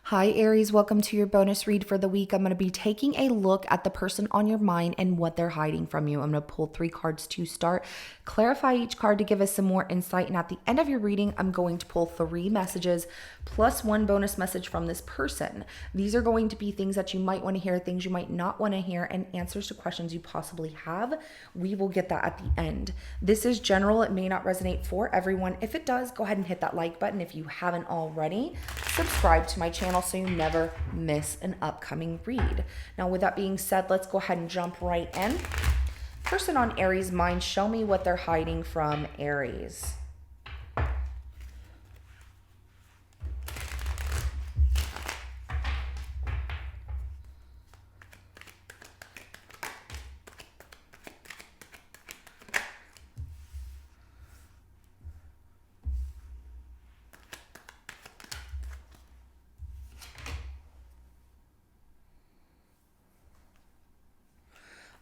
Hi, Aries. Welcome to your bonus read for the week. I'm going to be taking a look at the person on your mind and what they're hiding from you. I'm going to pull 3 cards to start, clarify each card to give us some more insight. And at the end of your reading, I'm going to pull 3 messages plus 1 bonus message from this person. These are going to be things that you might want to hear, things you might not want to hear, and answers to questions you possibly have. We will get that at the end. This is general. It may not resonate for everyone. If it does, go ahead and hit that like button. If you haven't already, subscribe to my channel so you never miss an upcoming read. Now, with that being said, let's go ahead and jump right in. Person on Aries' mind, show me what they're hiding from Aries.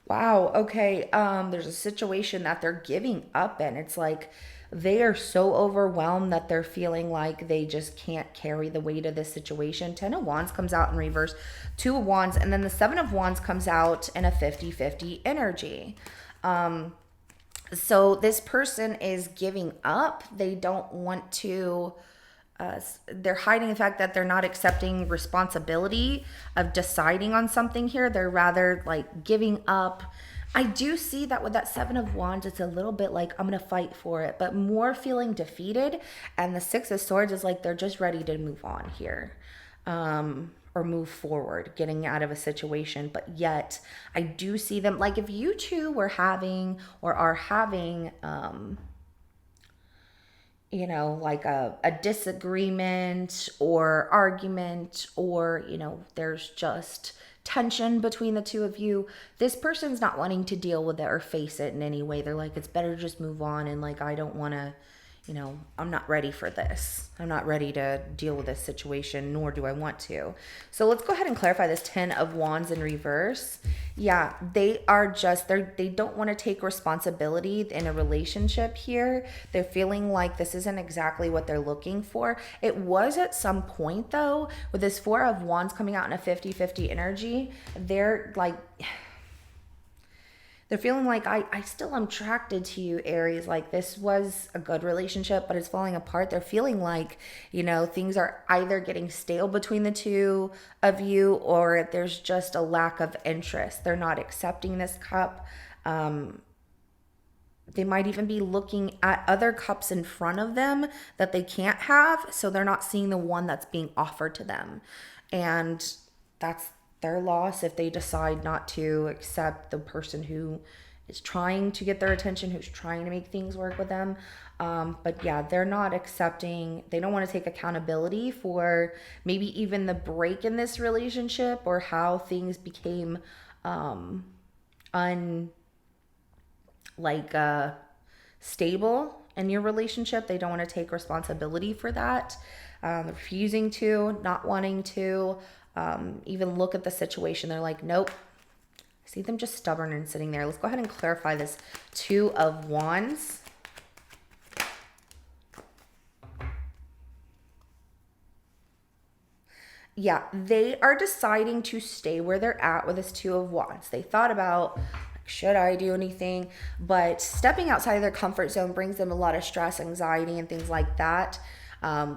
Wow, okay. There's a situation that they're giving up in. It's like they are so overwhelmed that they're feeling like they just can't carry the weight of this situation. 10 of Wands comes out in reverse, 2 of Wands, and then the 7 of Wands comes out in a 50-50 energy. So this person is giving up. They don't want to they're hiding the fact that they're not accepting responsibility of deciding on something here. They're rather like giving up. I do see that with that 7 of Wands, it's a little bit like I'm gonna fight for it, but more feeling defeated. And the 6 of Swords is like they're just ready to move on here, or move forward, getting out of a situation. But yet, I do see them like if you two were having or are having like a disagreement or argument, or, there's just tension between the two of you. This person's not wanting to deal with it or face it in any way. They're like, it's better to just move on. And like, I don't want to, I'm not ready for this. I'm not ready to deal with this situation, nor do I want to. So let's go ahead and clarify this 10 of Wands in reverse. Yeah, they don't want to take responsibility in a relationship here. They're feeling like this isn't exactly what they're looking for. It was at some point though, with this 4 of Wands coming out in a 50-50 energy, they're feeling like I still am attracted to you, Aries. Like this was a good relationship, but it's falling apart. They're feeling like, things are either getting stale between the two of you, or there's just a lack of interest. They're not accepting this cup. They might even be looking at other cups in front of them that they can't have. So they're not seeing the one that's being offered to them. And that's their loss if they decide not to accept the person who is trying to get their attention, who's trying to make things work with them. But yeah, they're not accepting, they don't want to take accountability for maybe even the break in this relationship or how things became un like stable in your relationship. They don't want to take responsibility for that. Refusing to, not wanting to even look at the situation. They're like, nope. I see them just stubborn and sitting there. Let's go ahead and clarify this 2 of Wands. Yeah, they are deciding to stay where they're at with this 2 of Wands. They thought about, should I do anything? But stepping outside of their comfort zone brings them a lot of stress, anxiety, and things like that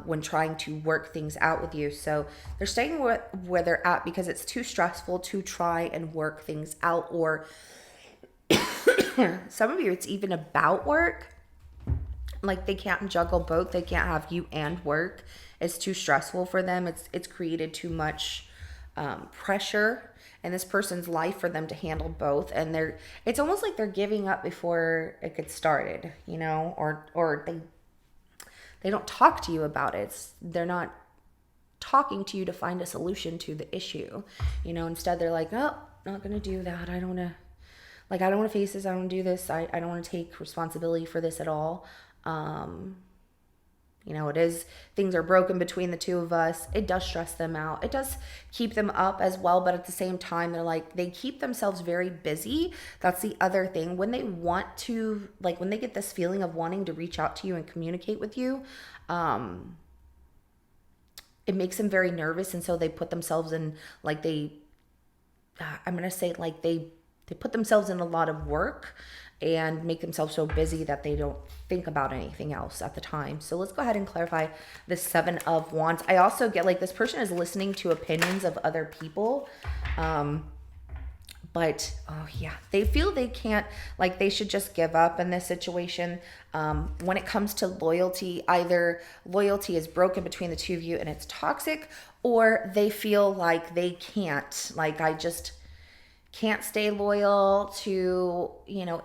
when trying to work things out with you. So they're staying where they're at because it's too stressful to try and work things out. Or some of you, it's even about work. Like they can't juggle both. They can't have you and work. It's too stressful for them. It's created too much pressure in this person's life for them to handle both. And it's almost like they're giving up before it gets started, or they don't talk to you about it. They're not talking to you to find a solution to the issue. Instead they're like, oh, not gonna do that. I don't want to face this. I don't want to do this. I don't want to take responsibility for this at all. It is, things are broken between the two of us. It does stress them out. It does keep them up as well. But at the same time, they keep themselves very busy. That's the other thing. When they want to, when they get this feeling of wanting to reach out to you and communicate with you, it makes them very nervous, and so they put themselves in like I'm gonna say like they put themselves in a lot of work and make themselves so busy that they don't think about anything else at the time. So let's go ahead and clarify the Seven of Wands. I also get like this person is listening to opinions of other people. But oh yeah, they feel they can't, like they should just give up in this situation. When it comes to loyalty, either loyalty is broken between the two of you and it's toxic, or they feel like they can't, like I just can't stay loyal to,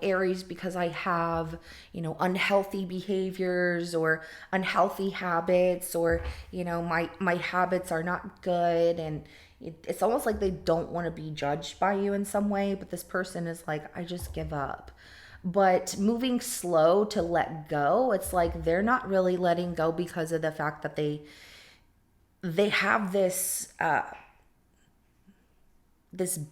Aries because I have, unhealthy behaviors or unhealthy habits, or, my habits are not good. And it's almost like they don't want to be judged by you in some way, but this person is like, I just give up. But moving slow to let go, it's like they're not really letting go because of the fact that they have this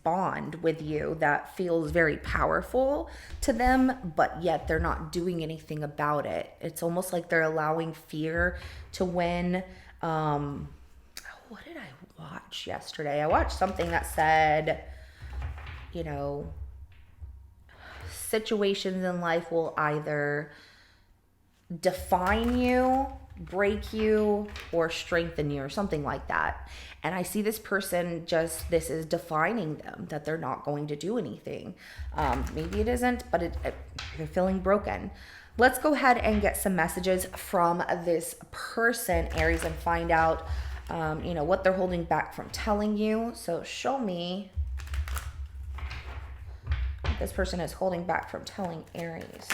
bond with you that feels very powerful to them, but yet they're not doing anything about it. It's almost like they're allowing fear to win. What did I watch yesterday? I watched something that said, situations in life will either define you, break you, or strengthen you, or something like that. And I see this person this is defining them, that they're not going to do anything. Maybe it isn't, but they're feeling broken. Let's go ahead and get some messages from this person, Aries, and find out, what they're holding back from telling you. So show me what this person is holding back from telling Aries.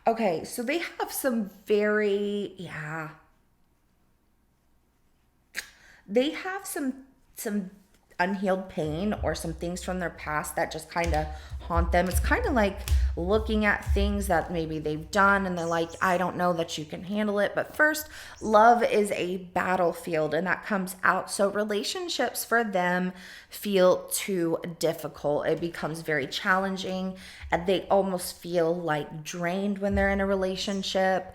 Okay, so they have some they have some unhealed pain or some things from their past that just kind of haunt them. It's kind of like looking at things that maybe they've done and they're like, I don't know that you can handle it. But first, love is a battlefield, and that comes out. So relationships for them feel too difficult. It becomes very challenging, and they almost feel like drained when they're in a relationship.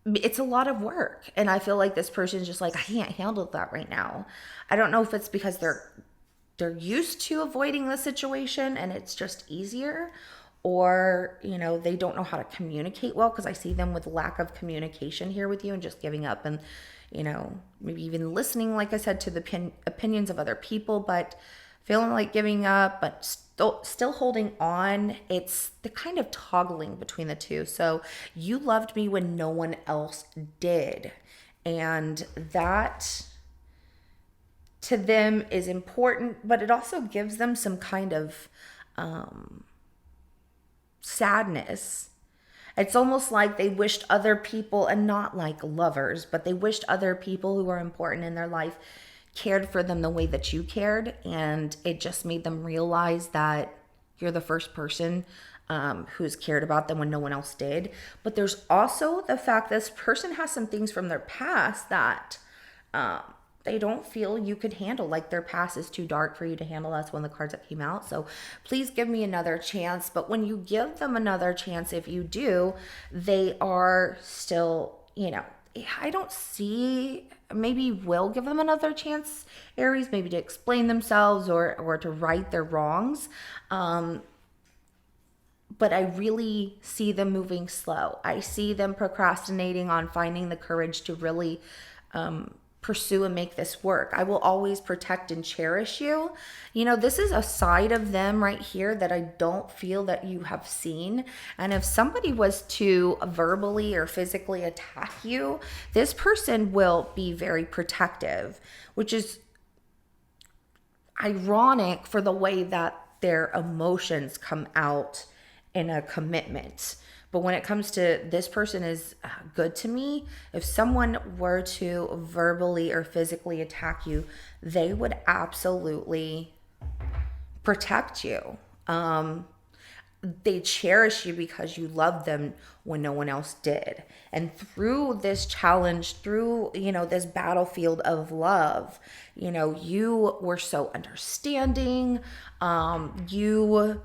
It's a lot of work, and I feel like this person's just like, I can't handle that right now. I don't know if it's because they're used to avoiding the situation and it's just easier, or they don't know how to communicate well, because I see them with lack of communication here with you and just giving up, and maybe even listening, like I said, to the opinions of other people, but feeling like giving up, but still holding on. It's the kind of toggling between the two. So you loved me when no one else did, and that to them is important, but it also gives them some kind of sadness. It's almost like they wished other people, and not like lovers, but they wished other people who were important in their life cared for them the way that you cared, and it just made them realize that you're the first person who's cared about them when no one else did. But there's also the fact this person has some things from their past that they don't feel you could handle, like their past is too dark for you to handle. That's one of the cards that came out. So please give me another chance. But when you give them another chance, if you do, they are still, I don't see, maybe will give them another chance, Aries, maybe to explain themselves or to right their wrongs. But I really see them moving slow. I see them procrastinating on finding the courage to really pursue and make this work. I will always protect and cherish you. This is a side of them right here that I don't feel that you have seen. And if somebody was to verbally or physically attack you, this person will be very protective, which is ironic for the way that their emotions come out in a commitment. But when it comes to this person is good to me, if someone were to verbally or physically attack you, they would absolutely protect you. they cherish you because you loved them when no one else did. And through this challenge, through, this battlefield of love, you were so understanding. You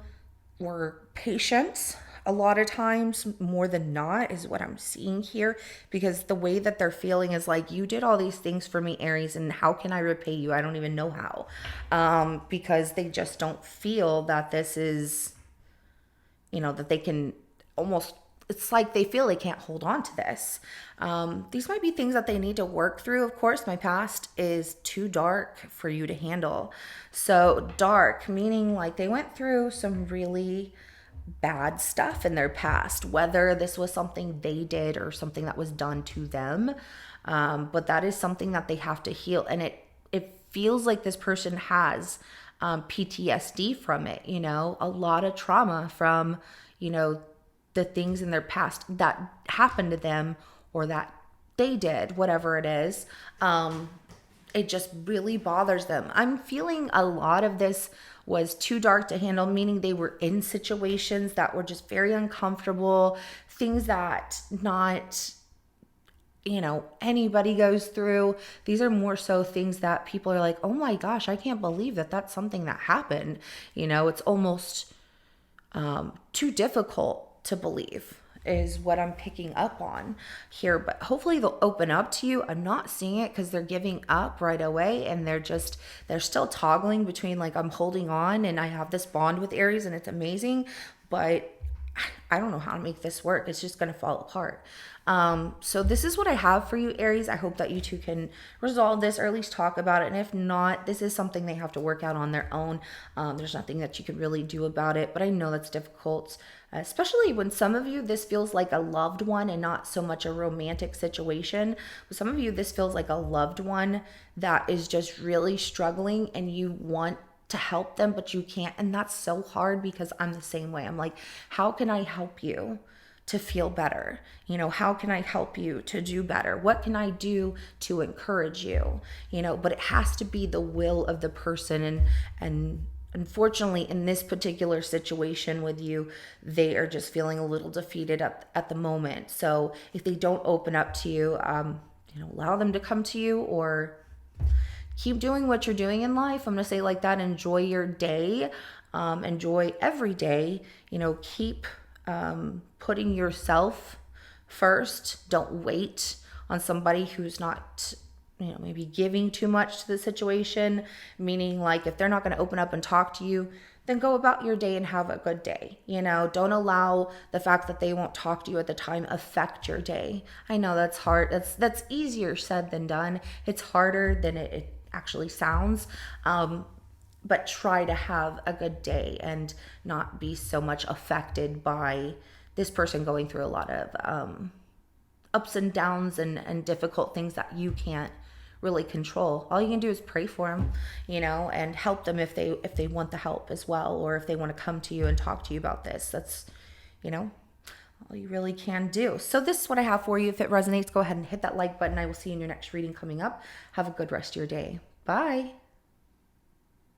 were patient a lot of times, more than not, is what I'm seeing here, because the way that they're feeling is like, you did all these things for me, Aries, and how can I repay you? I don't even know how. Because they just don't feel that this is, that they can almost, it's like they feel they can't hold on to this. These might be things that they need to work through. Of course, my past is too dark for you to handle. So dark, meaning like they went through some really bad stuff in their past, whether this was something they did or something that was done to them. But that is something that they have to heal. And it feels like this person has PTSD from it, a lot of trauma from, the things in their past that happened to them or that they did, whatever it is. It just really bothers them. I'm feeling a lot of this was too dark to handle, meaning they were in situations that were just very uncomfortable, things that not anybody goes through. These are more so things that people are like, oh my gosh, I can't believe that that's something that happened. It's almost too difficult to believe, is what I'm picking up on here. But hopefully they'll open up to you. I'm not seeing it because they're giving up right away, and they're still toggling between like, I'm holding on and I have this bond with Aries and it's amazing, but I don't know how to make this work. It's just going to fall apart. So this is what I have for you, Aries. I hope that you two can resolve this or at least talk about it. And if not, this is something they have to work out on their own. There's nothing that you can really do about it, but I know that's difficult, especially when some of you, this feels like a loved one and not so much a romantic situation. With some of you, this feels like a loved one that is just really struggling and you want to help them, but you can't. And that's so hard because I'm the same way. I'm like, how can I help you to feel better? How can I help you to do better? What can I do to encourage you? But it has to be the will of the person. And unfortunately, in this particular situation with you, they are just feeling a little defeated at the moment. So if they don't open up to you, allow them to come to you, or keep doing what you're doing in life. I'm going to say like that. Enjoy your day. Enjoy every day. Keep putting yourself first. Don't wait on somebody who's not, maybe giving too much to the situation. Meaning like, if they're not going to open up and talk to you, then go about your day and have a good day. Don't allow the fact that they won't talk to you at the time affect your day. I know that's hard. That's easier said than done. It's harder than it actually sounds. But try to have a good day and not be so much affected by this person going through a lot of ups and downs and difficult things that you can't really control. All you can do is pray for them, and help them if they want the help as well, or if they want to come to you and talk to you about this. That's, all you really can do. So this is what I have for you. If it resonates, go ahead and hit that like button. I will see you in your next reading coming up. Have a good rest of your day. Bye.